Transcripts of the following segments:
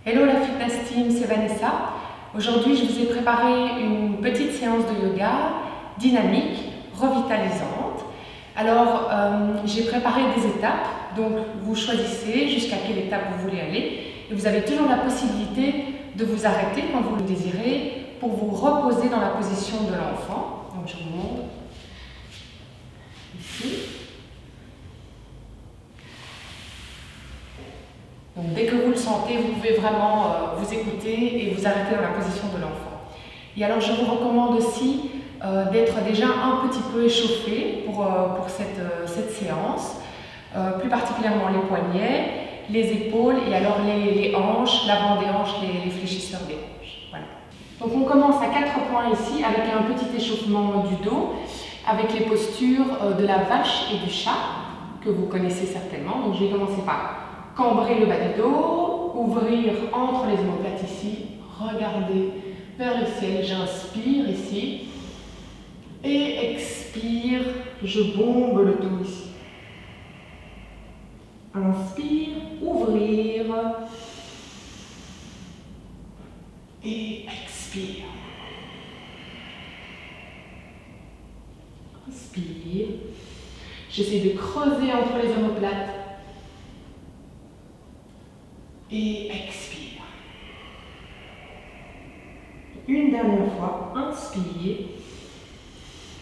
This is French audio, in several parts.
Hello la fitness team, c'est Vanessa. Aujourd'hui, je vous ai préparé une petite séance de yoga dynamique, revitalisante. Alors, j'ai préparé des étapes, donc vous choisissez jusqu'à quelle étape vous voulez aller et vous avez toujours la possibilité de vous arrêter quand vous le désirez pour vous reposer dans la position de l'enfant. Donc, je vous montre ici. Donc, dès que vous le sentez, vous pouvez vraiment vous écouter et vous arrêter dans la position de l'enfant. Et alors, je vous recommande aussi d'être déjà un petit peu échauffé pour cette séance, plus particulièrement les poignets, les épaules et alors les hanches, l'avant des hanches, les fléchisseurs des hanches. Voilà. Donc, on commence à 4 points ici avec un petit échauffement du dos, avec les postures de la vache et du chat, que vous connaissez certainement. Donc, je vais commencer par cambrer le bas du dos, ouvrir entre les omoplates ici, regardez vers le ciel, j'inspire ici et expire, je bombe le dos ici. Inspire, ouvrir et expire. Inspire, j'essaie de creuser entre les omoplates. Et expire. Une dernière fois, inspire,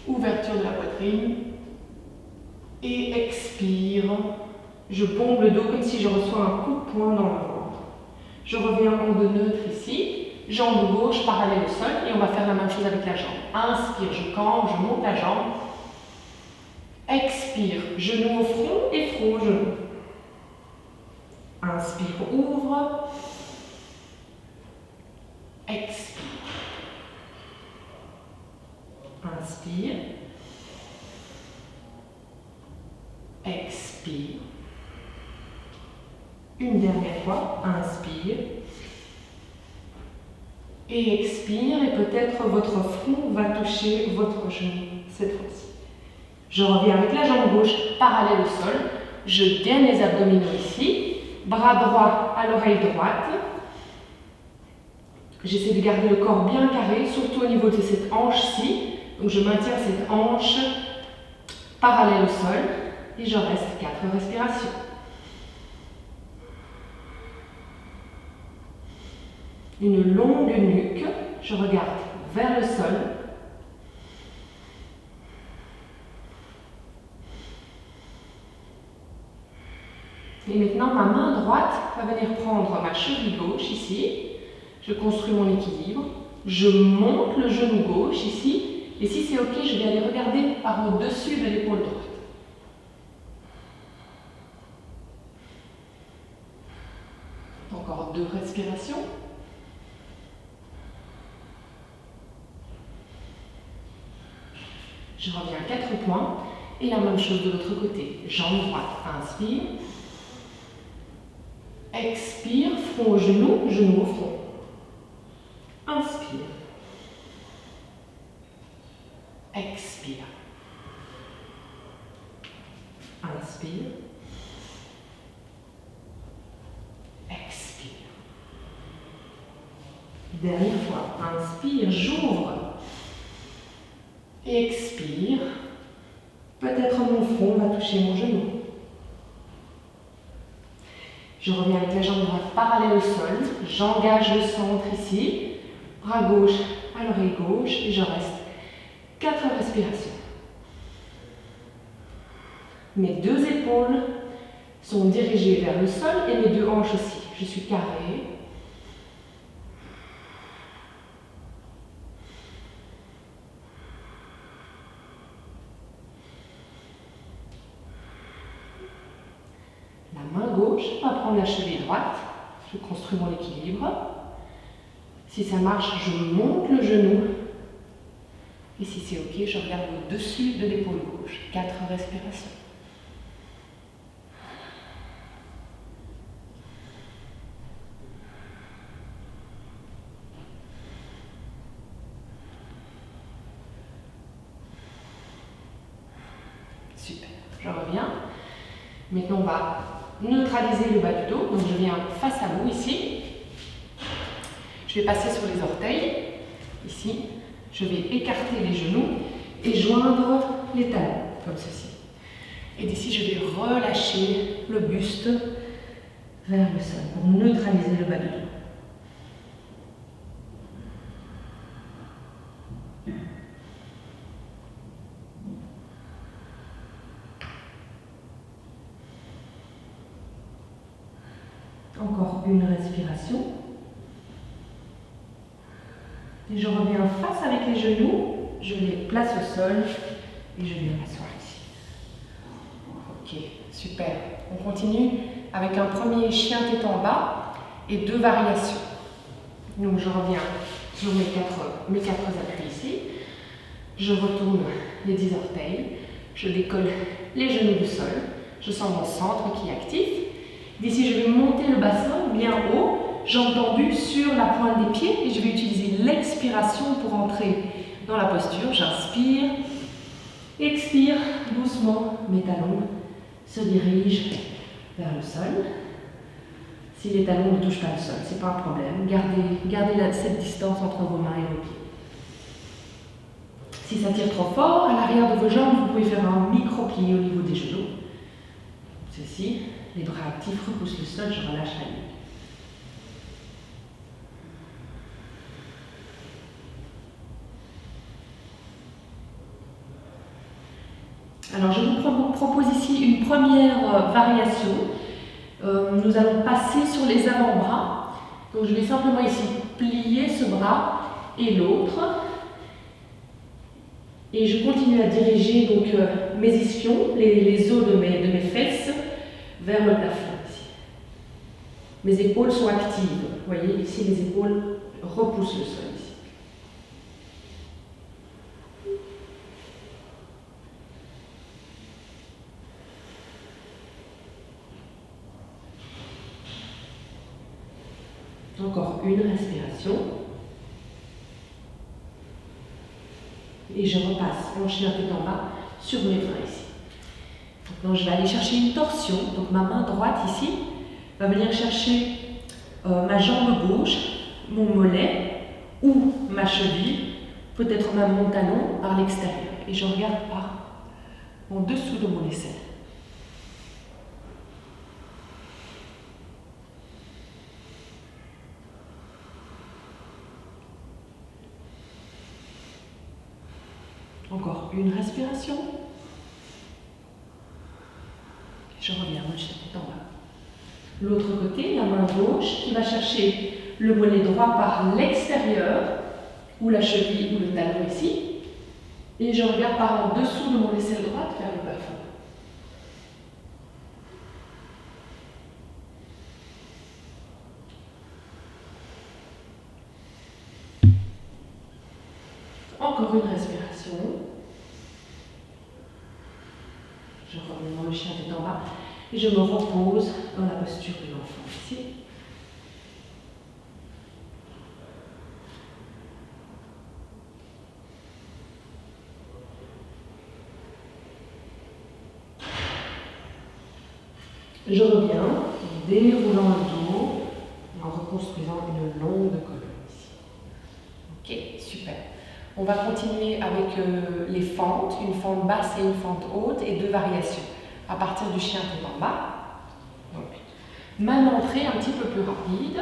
ouverture de la poitrine et expire. Je bombe le dos comme si je reçois un coup de poing dans le ventre. Je reviens en onde neutre ici, jambe gauche parallèle au sol et on va faire la même chose avec la jambe. Inspire, je cambre, je monte la jambe. Expire, genou au front et front au genou. Inspire, ouvre. Expire. Inspire. Expire. Une dernière fois, inspire. Et expire, et peut-être votre front va toucher votre genou cette fois-ci. Je reviens avec la jambe gauche parallèle au sol. Je gaine les abdominaux ici. Bras droit à l'oreille droite. J'essaie de garder le corps bien carré, surtout au niveau de cette hanche-ci. Donc je maintiens cette hanche parallèle au sol et je reste 4 respirations. Une longue nuque, je regarde vers le sol. Et maintenant, ma main droite va venir prendre ma cheville gauche ici. Je construis mon équilibre. Je monte le genou gauche ici. Et si c'est OK, je vais aller regarder par au-dessus de l'épaule droite. Encore 2 respirations. Je reviens à 4 points. Et la même chose de l'autre côté. Jambe droite, inspire. Expire, front au genou, genou au front. Inspire. Expire. Inspire. Expire. Dernière fois. Inspire, j'ouvre. Et expire. Peut-être mon front va toucher mon genou. Je reviens avec la jambe droite parallèle au sol. J'engage le centre ici. Bras gauche à l'oreille gauche et je reste 4 respirations. Mes 2 épaules sont dirigées vers le sol et mes 2 hanches aussi. Je suis carré. La main gauche va prendre la cheville droite. Je construis mon équilibre. Si ça marche, je monte le genou. Et si c'est OK, je regarde au-dessus de l'épaule gauche. 4 respirations. Super. Je reviens. Maintenant, on va neutraliser le bas du dos. Donc, je viens face à vous ici. vais passer sur les orteils. Ici, je vais écarter les genoux et joindre les talons, comme ceci. Et d'ici, je vais relâcher le buste vers le sol pour neutraliser le bas du dos. Encore une respiration. Et je reviens face avec les genoux, je les place au sol et je viens m'asseoir ici. Ok, super. On continue avec un premier chien tête en bas et 2 variations. Donc je reviens sur mes quatre appuis ici. Je retourne les 10 orteils. Je décolle les genoux du sol. Je sens mon centre qui est actif. D'ici, je vais monter le bassin bien haut, jambes tendues sur la pointe des pieds et je vais utiliser l'expiration pour entrer dans la posture. J'inspire, expire, doucement, mes talons se dirigent vers le sol. Si les talons ne touchent pas le sol, ce n'est pas un problème. Gardez cette distance entre vos mains et vos pieds. Si ça tire trop fort, à l'arrière de vos jambes, vous pouvez faire un micro-pli au niveau des genoux. Ceci. Les bras actifs repoussent le sol, je relâche la nuque. Alors je vous propose ici une première variation. Nous allons passer sur les avant-bras. Donc je vais simplement ici plier ce bras et l'autre. Et je continue à diriger donc, mes ischions, les os de mes fesses, vers le plafond ici. Mes épaules sont actives. Vous voyez, ici, mes épaules repoussent le sol ici. Encore une respiration. Et je repasse en chien tête en bas sur mes freins ici. Donc je vais aller chercher une torsion. Donc ma main droite ici va venir chercher ma jambe gauche, mon mollet ou ma cheville, peut-être même mon talon par l'extérieur. Et je regarde par en dessous de mon aisselle. Encore une respiration. Je reviens, mon chien tête en bas. L'autre côté, la main gauche qui va chercher le mollet droit par l'extérieur, ou la cheville ou le talon ici. Et je regarde par en dessous de mon aisselle droite vers le plafond. Encore une respiration. Je reviens dans le chien tête en bas et je me repose dans la posture de l'enfant ici. Je reviens en déroulant le dos, en reconstruisant une longue colonne ici. Ok, super. On va continuer avec les fentes, une fente basse et une fente haute et 2 variations à partir du chien tête en bas. Donc, même entrée un petit peu plus rapide.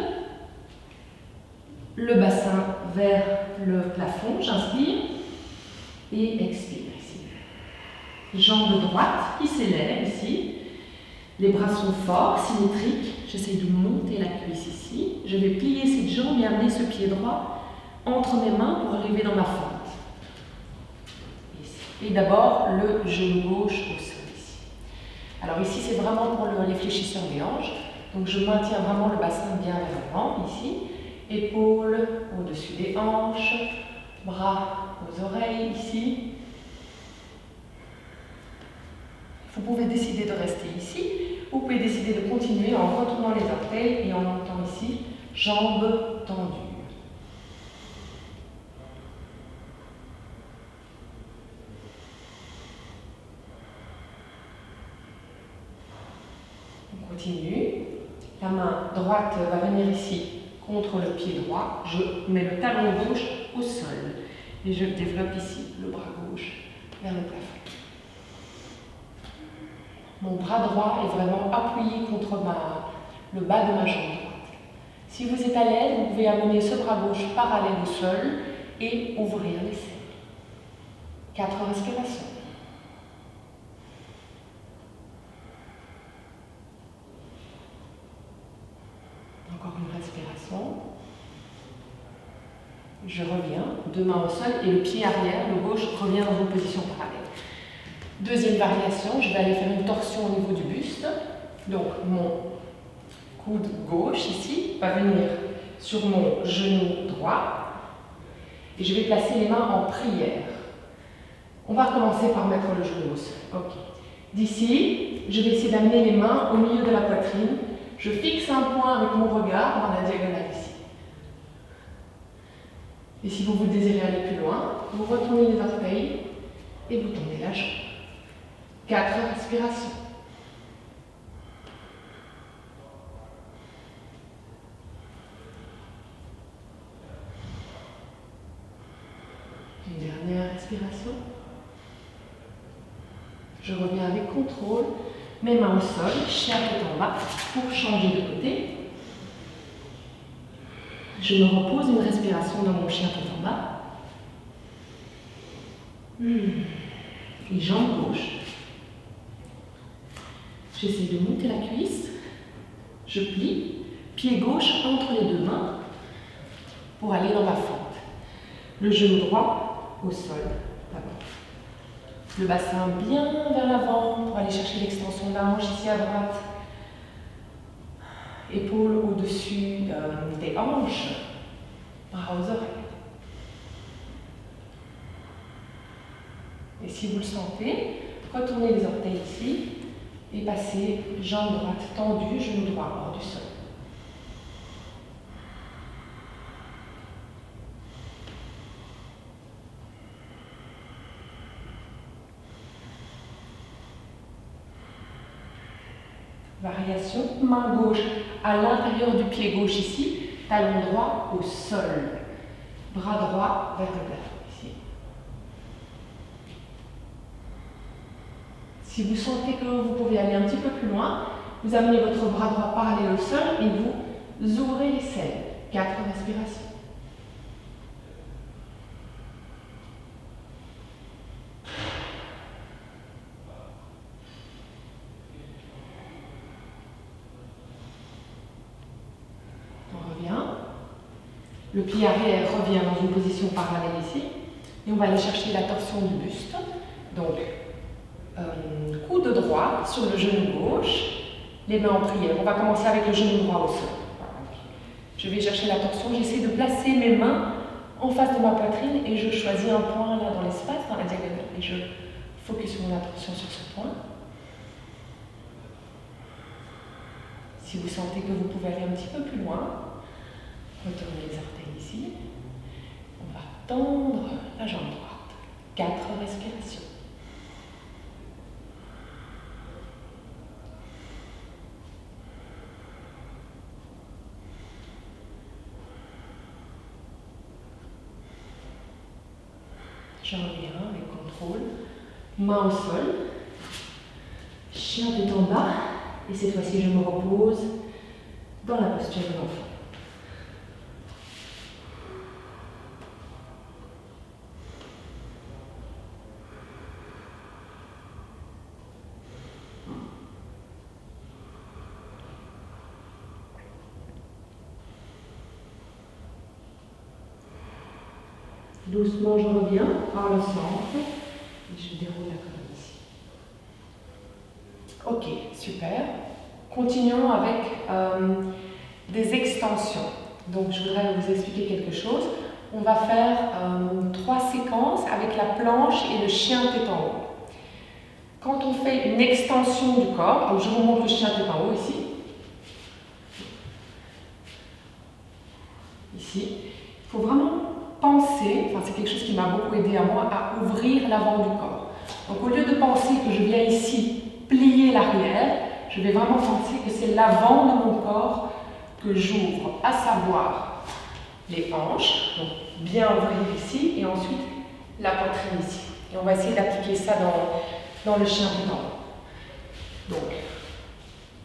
Le bassin vers le plafond, j'inspire et expire ici. Jambe droite qui s'élève ici. Les bras sont forts, symétriques. J'essaie de monter la cuisse ici. Je vais plier cette jambe et amener ce pied droit entre mes mains pour arriver dans ma fente. Ici. Et d'abord, le genou gauche au sol ici. Alors ici, c'est vraiment pour les fléchisseurs des hanches. Donc je maintiens vraiment le bassin bien vers l'avant ici. Épaules au-dessus des hanches, bras aux oreilles ici. Vous pouvez décider de rester ici, ou vous pouvez décider de continuer en retournant les orteils et en montant ici, jambes tendues. On continue. La main droite va venir ici contre contre le pied droit, je mets le talon gauche au sol et je développe ici le bras gauche vers le plafond. Mon bras droit est vraiment appuyé contre le bas de ma jambe droite. Si vous êtes à l'aise, vous pouvez amener ce bras gauche parallèle au sol et ouvrir les selles. 4 respirations. Encore une respiration. Je reviens, 2 mains au sol et le pied arrière, le gauche, revient dans une position parallèle. Deuxième variation, je vais aller faire une torsion au niveau du buste. Donc mon coude gauche ici va venir sur mon genou droit et je vais placer les mains en prière. On va recommencer par mettre le genou au sol. Ok. D'ici, je vais essayer d'amener les mains au milieu de la poitrine. Je fixe un point avec mon regard dans la diagonale ici. Et si vous désirez aller plus loin, vous retournez les orteils et vous tournez la jambe. 4 respirations. Une dernière respiration. Je reviens avec contrôle, mes mains au sol, chien tête en bas pour changer de côté. Je me repose une respiration dans mon chien tête en bas. Et jambe gauche. J'essaie de monter la cuisse. Je plie, pied gauche entre les 2 mains pour aller dans ma fente. Le genou droit au sol. Le bassin bien vers l'avant pour aller chercher l'extension de la hanche ici à droite. Épaules au-dessus des hanches, bras aux oreilles. Et si vous le sentez, retournez les orteils ici et passez jambe droite tendue, genou droit hors du sol. Variation, main gauche à l'intérieur du pied gauche ici, talon droit au sol, bras droit vers le plafond ici. Si vous sentez que vous pouvez aller un petit peu plus loin, vous amenez votre bras droit parallèle au sol et vous ouvrez les selles. 4 respirations. Le pied arrière revient dans une position parallèle ici. Et on va aller chercher la torsion du buste. Donc, coude droit sur le genou gauche, les mains en prière. On va commencer avec le genou droit au sol. Je vais chercher la torsion. J'essaie de placer mes mains en face de ma poitrine et je choisis un point là dans l'espace, dans la diagonale. Et je focus mon attention sur ce point. Si vous sentez que vous pouvez aller un petit peu plus loin, retournez les orteils ici. On va tendre la jambe droite. 4 respirations. Je reviens avec contrôle. Main au sol. Chien tête en bas. Et cette fois-ci, je me repose dans la posture de l'enfant. Doucement, je reviens par le centre et je déroule la colonne ici. Ok, super. Continuons avec des extensions. Donc, je voudrais vous expliquer quelque chose. On va faire 3 séquences avec la planche et le chien tête en haut. Quand on fait une extension du corps, donc je vous montre le chien tête en haut ici. Ici. Il faut vraiment penser, enfin c'est quelque chose qui m'a beaucoup aidé à moi, à ouvrir l'avant du corps. Donc au lieu de penser que je viens ici plier l'arrière, je vais vraiment penser que c'est l'avant de mon corps que j'ouvre, à savoir les hanches, donc bien ouvrir ici, et ensuite la poitrine ici. Et on va essayer d'appliquer ça dans le chien pétant. Donc,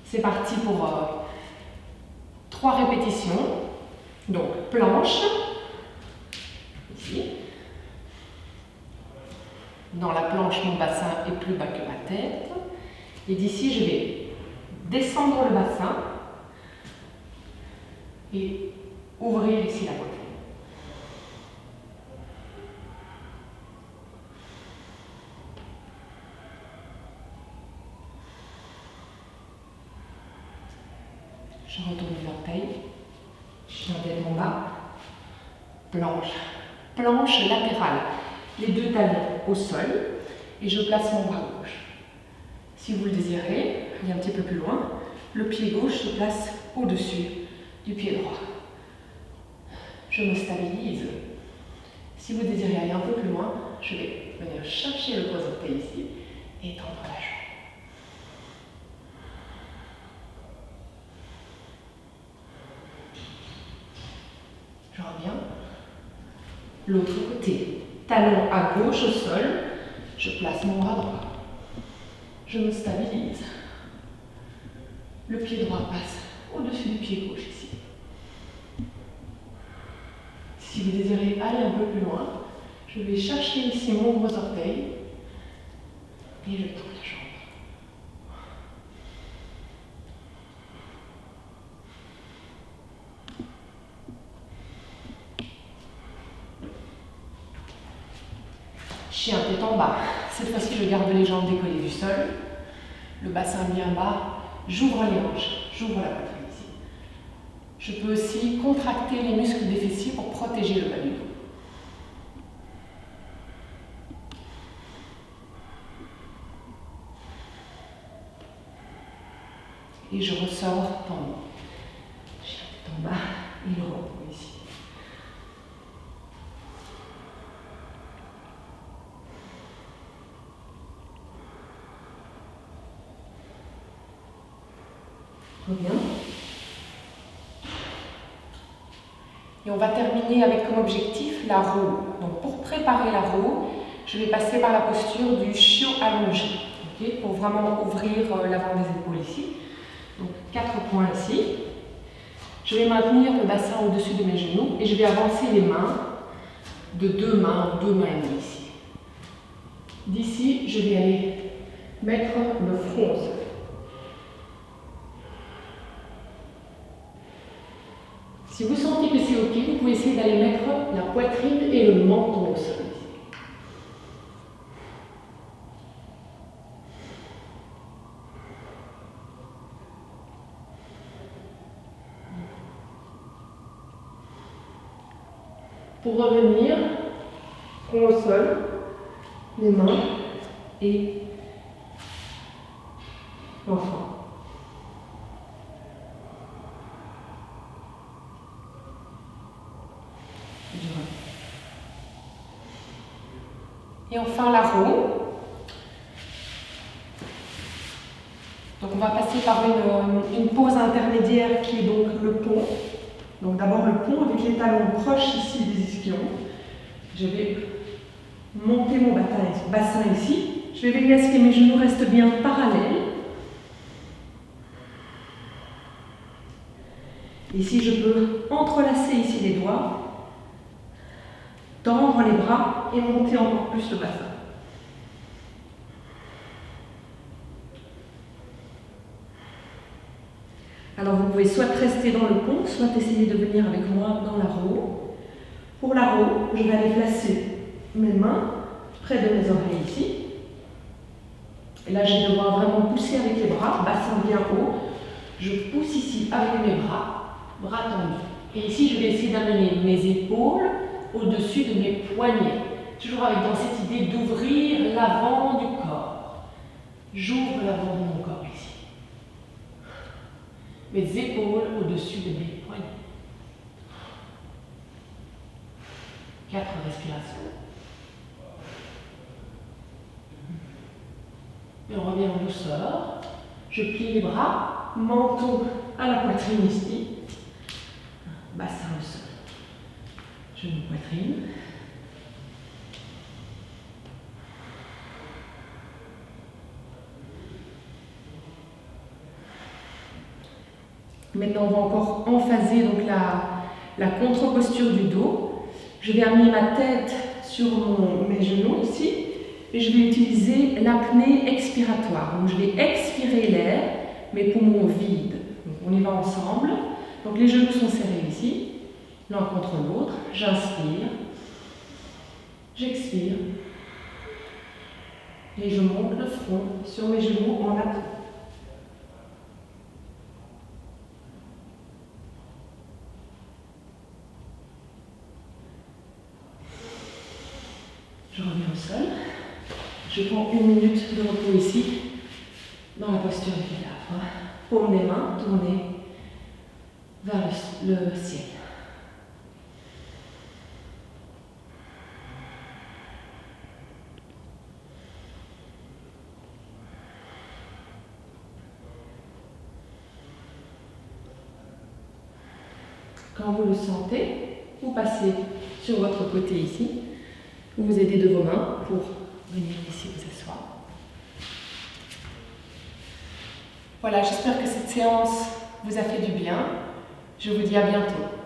c'est parti pour 3 répétitions. Donc, planche, ici. Dans la planche, mon bassin est plus bas que ma tête. Et d'ici, je vais descendre le bassin et ouvrir ici la poitrine. Je retourne les orteils, chien tête en bas, planche, planche latérale, les 2 talons au sol et je place mon bras gauche. Si vous le désirez, allez un petit peu plus loin, le pied gauche se place au-dessus du pied droit. Je me stabilise. Si vous désirez aller un peu plus loin, je vais venir chercher le gros orteil ici et tendre la jambe. Je reviens. L'autre côté. Talon à gauche au sol. Je place mon bras droit. Je me stabilise. Le pied droit passe au-dessus du pied gauche ici. Si vous désirez aller un peu plus loin, je vais chercher ici mon gros orteil et je tourne la jambe. Chien tête en bas. Cette fois-ci, je garde les jambes décollées du sol, le bassin bien bas, j'ouvre les hanches, j'ouvre la poitrine ici. Je peux aussi contracter les muscles des fessiers pour protéger le bas du dos. Et je ressors tendon. Chien tête en bas et le repos ici. Reviens. Et on va terminer avec comme objectif la roue. Donc pour préparer la roue, je vais passer par la posture du chiot allongé, okay, pour vraiment ouvrir l'avant des épaules ici. Donc 4 points ici. Je vais maintenir le bassin au-dessus de mes genoux et je vais avancer les mains de 2 mains et demie ici. D'ici, je vais aller mettre le front au sol. Si vous sentez que c'est OK, vous pouvez essayer d'aller mettre la poitrine et le menton au sol. Pour revenir, front au sol, les mains et l'enfant. Et enfin la roue. Donc on va passer par une pose intermédiaire qui est donc le pont. Donc d'abord le pont avec les talons proches ici des ischions. Je vais monter mon bassin ici. Je vais veiller à ce que mes genoux restent bien parallèles. Ici je peux entrelacer ici les doigts, tendre les bras et monter encore plus le bassin. Alors vous pouvez soit rester dans le pont, soit essayer de venir avec moi dans la roue. Pour la roue, je vais aller placer mes mains près de mes oreilles ici. Et là, je vais devoir vraiment pousser avec les bras, bassin bien haut. Je pousse ici avec mes bras, bras tendus. Et ici, je vais essayer d'amener mes épaules au-dessus de mes poignets. Toujours avec dans cette idée d'ouvrir l'avant du corps. J'ouvre l'avant de mon corps ici. Mes épaules au-dessus de mes poignets. 4 respirations. Et on revient en douceur. Je plie les bras, menton à la poitrine ici. Bassin au sol. Genou, poitrine. Maintenant, on va encore emphaser donc la contre-posture du dos. Je vais amener ma tête sur mes genoux ici et je vais utiliser l'apnée expiratoire. Donc, je vais expirer l'air, mes poumons vides. Donc, on y va ensemble. Donc, les genoux sont serrés ici, l'un contre l'autre. J'inspire, j'expire et je monte le front sur mes genoux en apnée. Je reviens au sol. Je prends 1 minute de repos ici, dans la posture du cadavre. Paume des mains tournées vers le ciel. Quand vous le sentez, vous passez sur votre côté ici. Vous vous aidez de vos mains pour venir ici vous asseoir. Voilà, j'espère que cette séance vous a fait du bien. Je vous dis à bientôt.